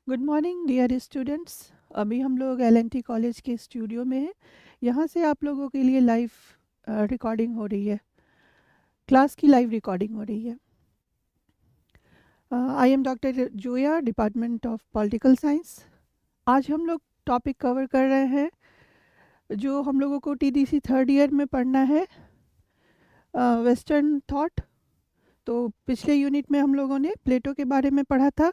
Good morning dear students. अभी हम लोग एलएनटी कॉलेज के स्टूडियो में हैं। यहाँ से आप लोगों के लिए लाइव रिकॉर्डिंग हो रही है, क्लास की लाइव रिकॉर्डिंग हो रही है। I am doctor Zoya, department of political science. आज हम लोग टॉपिक कवर कर रहे हैं जो हम लोगों को टीडीसी थर्ड ईयर में पढ़ना है, वेस्टर्न थॉट। तो पिछले यूनिट में हम लोगों ने प्लेटो के बारे में पढ़ा था।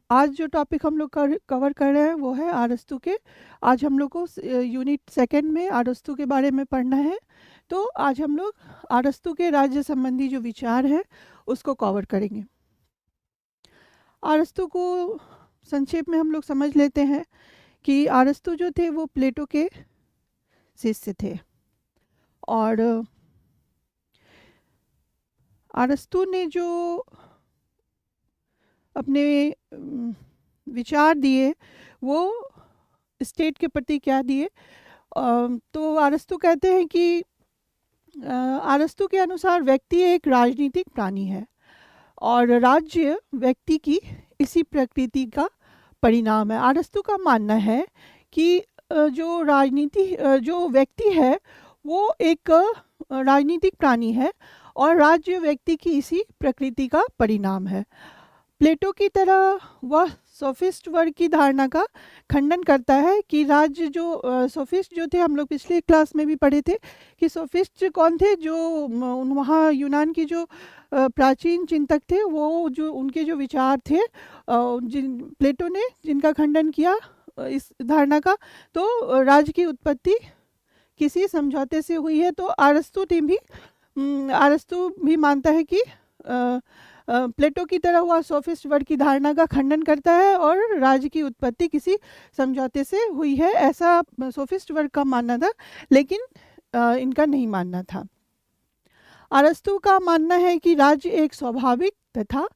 आज जो टॉपिक हम लोग कवर कर रहे हैं वो है अरस्तू के। आज हम लोग को यूनिट सेकंड में अरस्तू के बारे में पढ़ना है। तो आज हम लोग अरस्तू के राज्य संबंधी जो विचार है उसको कवर करेंगे। अरस्तू को संक्षेप में हम लोग समझ लेते हैं कि अरस्तू जो थे वो प्लेटो के शिष्य थे, और अरस्तू ने जो अपने विचार दिए वो स्टेट के प्रति क्या दिए। तो अरस्तू कहते हैं कि अरस्तू के अनुसार व्यक्ति एक राजनीतिक प्राणी है और राज्य व्यक्ति की इसी प्रकृति का परिणाम है। अरस्तू का मानना है कि जो व्यक्ति है वो एक राजनीतिक प्राणी है और राज्य व्यक्ति की इसी प्रकृति का परिणाम है। प्लेटो की तरह वह सोफिस्ट वर्ग की धारणा का खंडन करता है कि राज्य सोफिस्ट जो थे, हम लोग पिछले क्लास में भी पढ़े थे कि सोफिस्ट कौन थे, जो वहाँ यूनान की जो प्राचीन चिंतक थे, वो जो उनके जो विचार थे, प्लेटो ने जिनका खंडन किया इस धारणा का, तो राज्य की उत्पत्ति किसी समझौते से हुई है। तो अरस्तु भी मानता है कि प्लेटो की तरह वह सोफिस्ट वर्ग की धारणा का खंडन करता है और राज्य की उत्पत्ति किसी समझौते से हुई है, ऐसा सोफिस्ट वर्ग का मानना था, लेकिन इनका नहीं मानना था। अरस्तु का मानना है कि राज्य एक स्वाभाविक तथा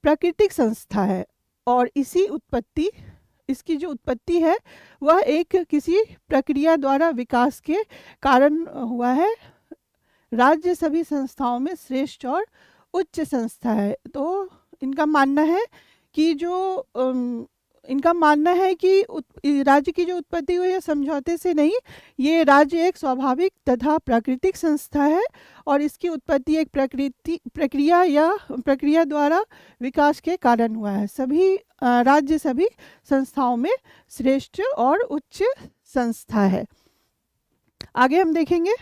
प्राकृतिक संस्था है और इसकी जो उत्पत्ति है वह एक किसी प्रक्रिया द्वारा विकास के कारण हुआ है। राज्य सभी संस्थाओं में श्रेष्ठ और उच्च संस्था है। तो इनका मानना है कि राज्य की जो उत्पत्ति हुई है समझौते से नहीं, ये राज्य एक स्वाभाविक तथा प्राकृतिक संस्था है और इसकी उत्पत्ति एक प्रक्रिया द्वारा विकास के कारण हुआ है। राज्य सभी संस्थाओं में श्रेष्ठ और उच्च संस्था है। आगे हम देखेंगे।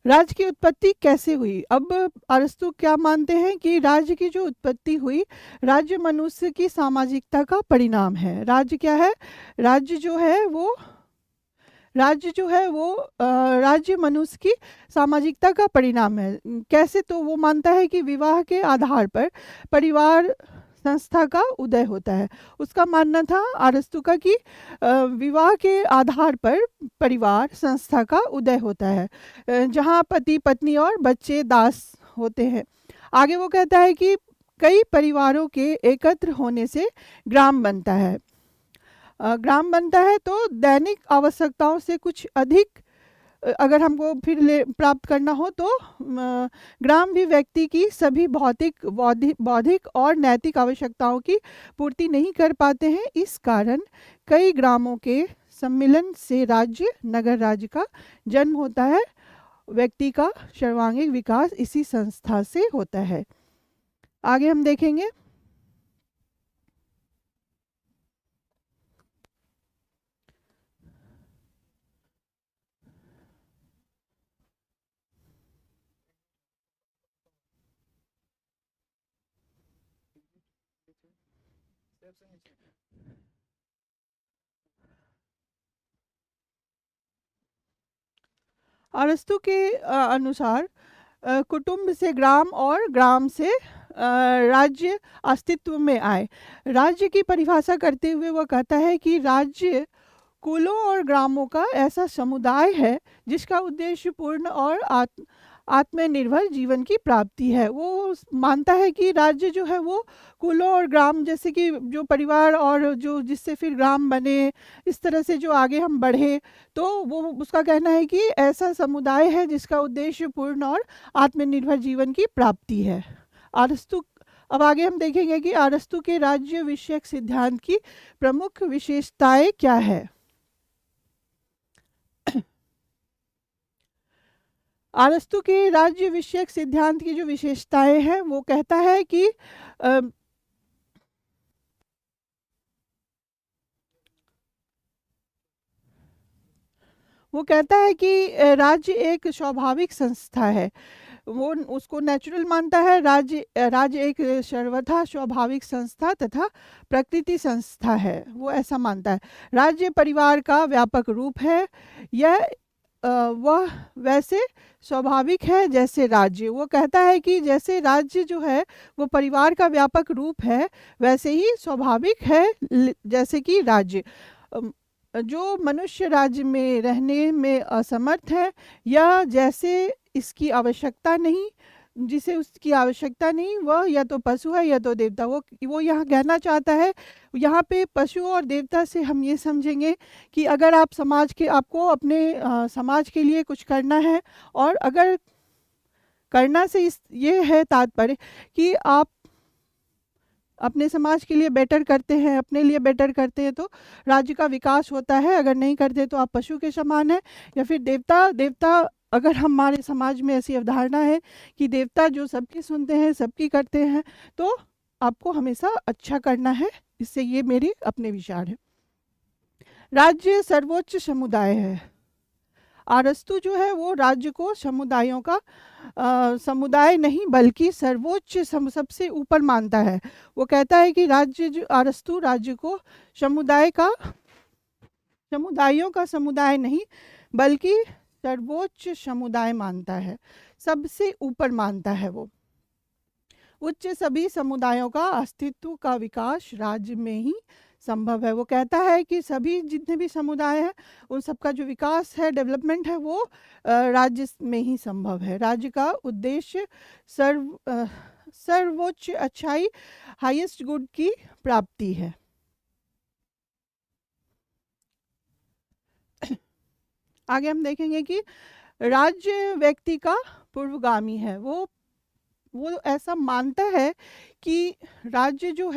राज्य की उत्पत्ति कैसे हुई। अब अरस्तु क्या मानते हैं कि राज्य की जो उत्पत्ति हुई, राज्य मनुष्य की सामाजिकता का परिणाम है। राज्य क्या है? राज्य जो है वो राज्य मनुष्य की सामाजिकता का परिणाम है। कैसे? तो वो मानता है कि विवाह के आधार पर परिवार संस्था का उदय होता है। उसका मानना था अरस्तु का कि विवाह के आधार पर परिवार संस्था का उदय होता है, जहाँ पति पत्नी और बच्चे दास होते हैं। आगे वो कहता है कि कई परिवारों के एकत्र होने से ग्राम बनता है। तो दैनिक आवश्यकताओं से कुछ अधिक अगर हमको फिर प्राप्त करना हो तो ग्राम भी व्यक्ति की सभी भौतिक, बौद्धिक और नैतिक आवश्यकताओं की पूर्ति नहीं कर पाते हैं। इस कारण कई ग्रामों के सम्मिलन से नगर राज्य का जन्म होता है। व्यक्ति का सर्वांगीण विकास इसी संस्था से होता है। आगे हम देखेंगे। अरस्तु के अनुसार कुटुंब से ग्राम और ग्राम से राज्य अस्तित्व में आए। राज्य की परिभाषा करते हुए वह कहता है कि राज्य कुलों और ग्रामों का ऐसा समुदाय है जिसका उद्देश्य पूर्ण और आत्मनिर्भर जीवन की प्राप्ति है। वो मानता है कि राज्य जो है वो कुलों और ग्राम, जैसे कि जो परिवार और जो जिससे फिर ग्राम बने, इस तरह से जो आगे हम बढ़े, तो वो उसका कहना है कि ऐसा समुदाय है जिसका उद्देश्य पूर्ण और आत्मनिर्भर जीवन की प्राप्ति है। अरस्तु, अब आगे हम देखेंगे कि अरस्तु के राज्य विषयक सिद्धांत की प्रमुख विशेषताएं क्या है। अरस्तु के राज्य विषयक सिद्धांत की जो विशेषताएं हैं, वो कहता है कि अ, वो कहता है कि राज्य एक स्वाभाविक संस्था है। वो उसको नेचुरल मानता है। राज्य एक सर्वथा स्वाभाविक संस्था तथा प्रकृति संस्था है, वो ऐसा मानता है। राज्य परिवार का व्यापक रूप है। यह वह वैसे स्वाभाविक है जैसे राज्य। वो कहता है कि जैसे राज्य जो है वो परिवार का व्यापक रूप है, वैसे ही स्वाभाविक है जैसे कि राज्य। जो मनुष्य राज्य में रहने में असमर्थ है, या जैसे इसकी आवश्यकता नहीं, जिसे उसकी आवश्यकता नहीं, वह या तो पशु है या तो देवता। वो यहाँ कहना चाहता है, यहाँ पे पशु और देवता से हम ये समझेंगे कि अगर आप आपको अपने समाज के लिए कुछ करना है, और अगर करना से ये है तात्पर्य कि आप अपने समाज के लिए बेटर करते हैं, अपने लिए बेटर करते हैं, तो राज्य का विकास होता है। अगर नहीं करते तो आप पशु के समान हैं। या फिर देवता, अगर हमारे समाज में ऐसी अवधारणा है कि देवता जो सबकी सुनते हैं, सबकी करते हैं, तो आपको हमेशा अच्छा करना है। इससे ये मेरे अपने विचार है। राज्य सर्वोच्च समुदाय है। अरस्तु जो है वो राज्य को समुदायों का समुदाय नहीं बल्कि सर्वोच्च सबसे ऊपर मानता है। वो कहता है कि अरस्तु राज्य को समुदायों का समुदाय नहीं बल्कि सर्वोच्च समुदाय मानता है, सबसे ऊपर मानता है। वो उच्च सभी समुदायों का अस्तित्व का विकास राज्य में ही संभव है। वो कहता है कि सभी जितने भी समुदाय हैं, उन सबका जो विकास है, डेवलपमेंट है, वो राज्य में ही संभव है। राज्य का उद्देश्य सर्वोच्च अच्छाई, हाईएस्ट गुड की प्राप्ति है। आगे हम देखेंगे कि राज्य व्यक्ति का पूर्वगामी है। वो ऐसा मानता है कि राज्य जो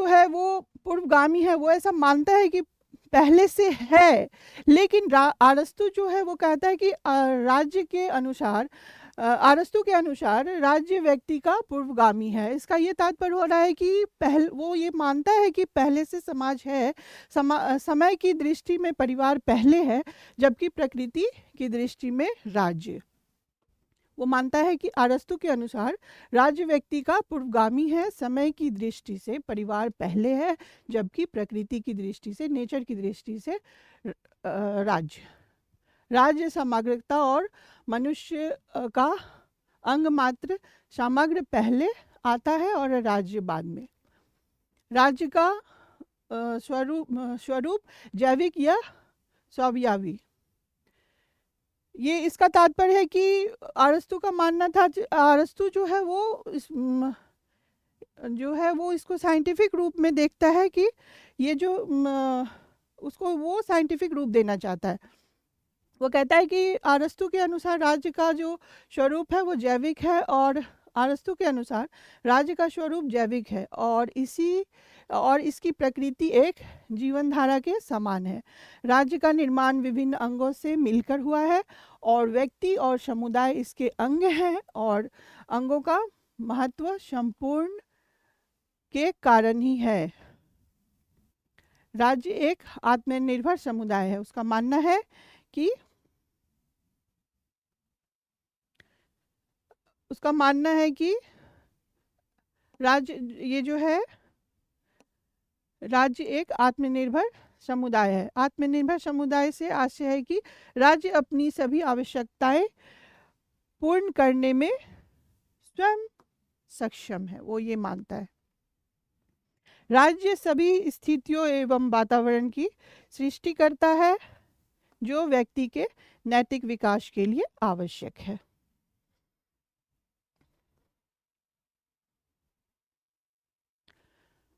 है वो पूर्वगामी है। वो ऐसा मानता है कि पहले से है, लेकिन अरस्तु जो है वो कहता है कि अरस्तु के अनुसार राज्य व्यक्ति का पूर्वगामी है। इसका ये तात्पर्य हो रहा है कि वो ये मानता है कि पहले से समाज है। समय की दृष्टि में परिवार पहले है, जबकि प्रकृति की दृष्टि में राज्य। वो मानता है कि अरस्तु के अनुसार राज्य व्यक्ति का पूर्वगामी है। समय की दृष्टि से परिवार पहले है, जबकि प्रकृति की दृष्टि से, नेचर की दृष्टि से राज्य समग्रता और मनुष्य का अंग मात्र समग्र पहले आता है और राज्य बाद में। राज्य का स्वरूप जैविक या स्वावयवी। ये इसका तात्पर्य है कि अरस्तु का मानना था, अरस्तु जो है वो इसको साइंटिफिक रूप में देखता है कि ये जो उसको वो साइंटिफिक रूप देना चाहता है। वो कहता है कि अरस्तु के अनुसार राज्य का जो स्वरूप है वो जैविक है, और अरस्तु के अनुसार राज्य का स्वरूप जैविक है, और इसकी प्रकृति एक जीवन धारा के समान है। राज्य का निर्माण विभिन्न अंगों से मिलकर हुआ है, और व्यक्ति और समुदाय इसके अंग हैं, और अंगों का महत्व संपूर्ण के कारण ही है। राज्य एक आत्मनिर्भर समुदाय है। उसका मानना है कि राज्य एक आत्मनिर्भर समुदाय है। आत्मनिर्भर समुदाय से आशय है कि राज्य अपनी सभी आवश्यकताएं पूर्ण करने में स्वयं सक्षम है। वो ये मानता है। राज्य सभी स्थितियों एवं वातावरण की सृष्टि करता है जो व्यक्ति के नैतिक विकास के लिए आवश्यक है।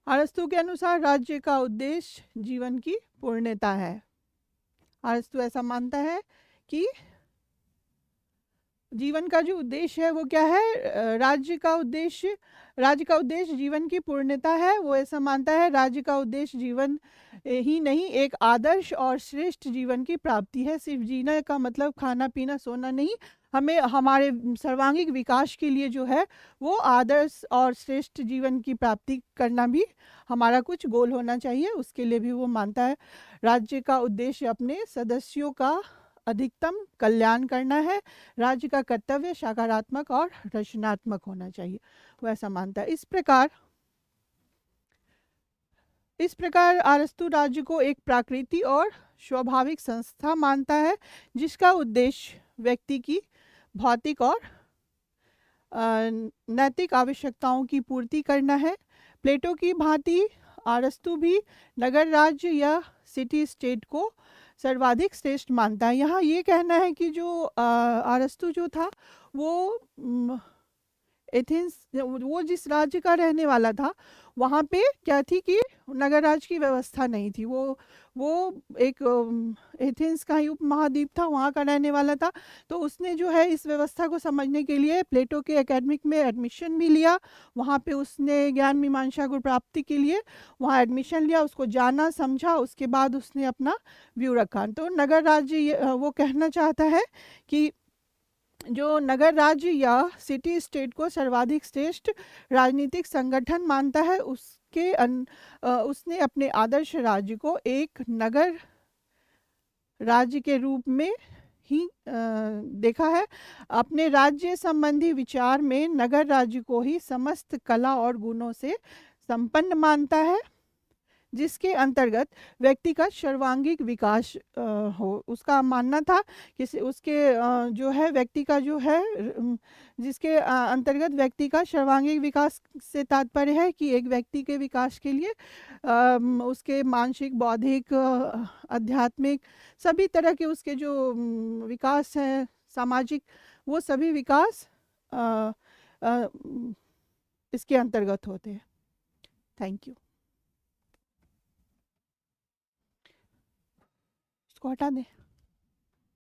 अरस्तु के अनुसार राज्य का उद्देश्य जीवन की पूर्णता है। अरस्तु ऐसा मानता है कि जीवन का जो उद्देश्य है वो क्या है, राज्य का उद्देश्य जीवन की पूर्णता है। वो ऐसा मानता है राज्य का उद्देश्य जीवन ही नहीं, एक आदर्श और श्रेष्ठ जीवन की प्राप्ति है। सिर्फ जीने का मतलब खाना पीना सोना नहीं, हमें हमारे सर्वांगीण विकास के लिए जो है वो आदर्श और श्रेष्ठ जीवन की प्राप्ति करना भी हमारा कुछ गोल होना चाहिए। उसके लिए भी वो मानता है राज्य का उद्देश्य अपने सदस्यों का अधिकतम कल्याण करना है। राज्य का कर्तव्य सकारात्मक और रचनात्मक होना चाहिए, वो ऐसा मानता है। इस प्रकार अरस्तु राज्य को एक प्राकृतिक और स्वाभाविक संस्था मानता है जिसका उद्देश्य व्यक्ति की भौतिक और नैतिक आवश्यकताओं की पूर्ति करना है। प्लेटो की भांति अरस्तु भी नगर राज्य या सिटी स्टेट को सर्वाधिक श्रेष्ठ मानता है। यहाँ ये कहना है कि जो अरस्तु जो था वो एथेंस, वो जिस राज्य का रहने वाला था वहाँ पे क्या थी कि नगर राज्य की व्यवस्था नहीं थी। वो एक एथेंस का ही उपमहाद्वीप था, वहाँ का रहने वाला था। तो उसने जो है इस व्यवस्था को समझने के लिए प्लेटो के एकेडमिक में एडमिशन भी लिया। वहाँ पे उसने ज्ञान मीमांसा को प्राप्ति के लिए वहाँ एडमिशन लिया, उसको जाना समझा, उसके बाद उसने अपना व्यू रखा। तो नगर राज्य वो कहना चाहता है कि जो नगर राज्य या सिटी स्टेट को सर्वाधिक श्रेष्ठ राजनीतिक संगठन मानता है, उसने अपने आदर्श राज्य को एक नगर राज्य के रूप में ही देखा है। अपने राज्य संबंधी विचार में नगर राज्य को ही समस्त कला और गुणों से संपन्न मानता है, जिसके अंतर्गत व्यक्ति का सर्वांगीण विकास हो। उसका मानना था कि उसके जो है व्यक्ति का जो है जिसके अंतर्गत व्यक्ति का सर्वांगीण विकास से तात्पर्य है कि एक व्यक्ति के विकास के लिए उसके मानसिक, बौद्धिक, आध्यात्मिक सभी तरह के उसके जो विकास हैं, सामाजिक, वो सभी विकास इसके अंतर्गत होते हैं। Thank you. इसको हटा दें।